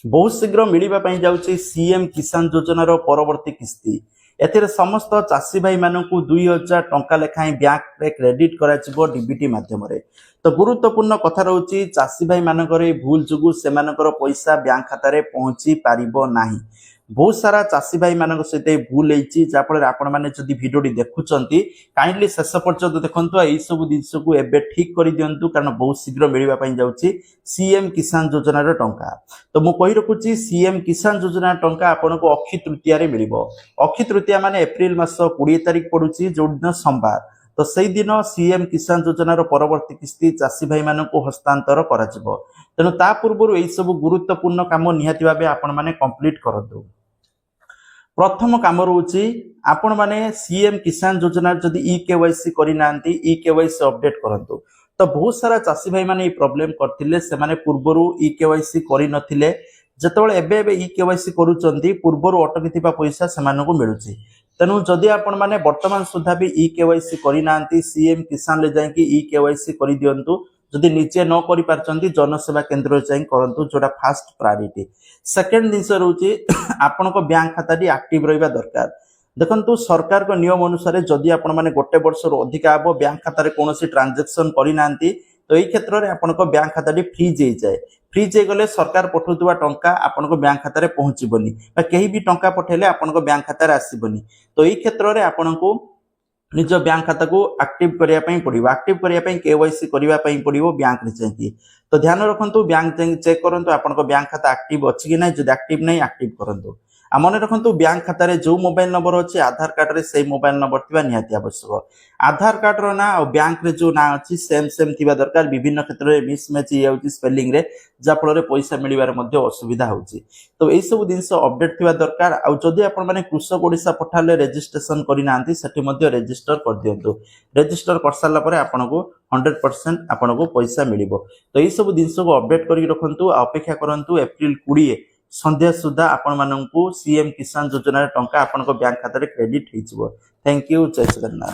बहुत शीघ्र मिलवाई जाऊँगी सीएम किसान योजनार परवर्ती किस्ती एथिरे समस्त चाषी भाई मानक 2000 टंका लेखाएं बैंक रे क्रेडिट करा डीबीटी माध्यम तो गुरुत्वपूर्ण कथा रोचे चाषी भाई मानक भूल जोगु से पैसा बैंक खाता रे पहुंची पारिबो नाही। बहुत सारा चाषी भाई मान सहित भूल होती जहाँफल आपण मैंने जदि भिडियो देखुंट काइंडली शेष पर्यंत देखु यही सब जिनस को एबे ठीक कर दिंतु कारण बहुत शीघ्र मिलवाई जाऊँगी सीएम किसान योजनार टंका। तो मुझे कही रखुची सीएम किसान योजना टंका आपन को अक्षी तृतीय मिल। अक्षी तृतीया माने एप्रिल मास 20 तारिख पड़ुची जो दिन सोमवार। तो सही दिन सीएम किसान योजनार परवर्ती किस्ती चाषी भाई मान को हस्तांतर करा तेणु ता पूर्व यही सब गुरुत्वपूर्ण काम निहाती भाव आपण मैंने कंप्लीट करंतु। प्रथम काम रोचे आपण माने सीएम किसान योजना जदि ई केवाईसी करना ई केवाईसी अपडेट करंतु। तो बहुत सारा चाषी भाई माने प्रॉब्लम करथिले से माने पूर्वरु ई केवाईसी करि नथिले जेतेबेले एबे ई केवाईसी करूचंती पूर्वरु अटकीथिबा पैसा सेमानकु मिलुची। तेणु जदि आपण माने वर्तमान सुधा भी ई केवाईसी करना सीएम किसान ले जाई ई केवाईसी करि दियंतु। जदि निजे न करि पारचंती जनसेवा केंद्र जाई करंतु जोटा फास्ट प्रायोरिटी। सेकेंड जिनस रोचे आपण को बैंक खाता एक्टिव रहिबा दरकार। देखंतु सरकार को नियम अनुसार जदि आपण माने गोटे वर्ष अधिक आबो बैंक खाता रे कोनोसी ट्रांजैक्शन करिनांती तो एई क्षेत्र रे आपण को बैंक खाता फ्रीज हो जाए। फ्रीज हो गले सरकार पठौतुवा टंका आपण को बैंक खाता रे पहुंचीबनी बा केही भी टंका पठेले आपण को बैंक खाता रे आसीबनी। तो एई क्षेत्र रे आपण को निज बैंक खाता को एक्टिव करिया पई पड़िबो। एक्टिव करिया पई केवाईसी करिया पई पड़िबो बैंक रे चाहिए। तो ध्यान रखंतु बैंक चेक करंतु आपण को बैंक खाता एक्टिव अछि कि नै। जदि एक्टिव नै एक्टिव करंतु। आ मन रखंतु बैंक खाता रे जो मोबाइल नंबर अछि आधार कार्ड रे सेही मोबाइल नंबर थिबा निहाती आवश्यक। आधार कार्ड रो ना और बैंक रे जो ना अछि सेम सेम थिबा दरकार। विभिन्न क्षेत्र रे मिसमैच हि आउछि स्पेलिंग रे जा फल रे पैसा मिलिबार मध्ये असुविधा होउछि। तो एई सब जिंस अपडेट थिबा दरकार। आ जदि आपण माने कृषक ओडिसा पोर्टल रे रजिस्ट्रेशन करिनांती सेठी मध्ये रजिस्टर कर दियंतु। रजिस्टर कर साला परे आपनको 100% आपनको पैसा मिलिबो। तो एई सब जिंस को अपडेट करि रखंतु। अपेक्षा करंतु एप्रिल 20 संध्या सुधा आपण माननकु सीएम किसान योजना टंका आपण को बैंक खाता रे क्रेडिट हिजबो। Thank you. जय जगन्नाथ।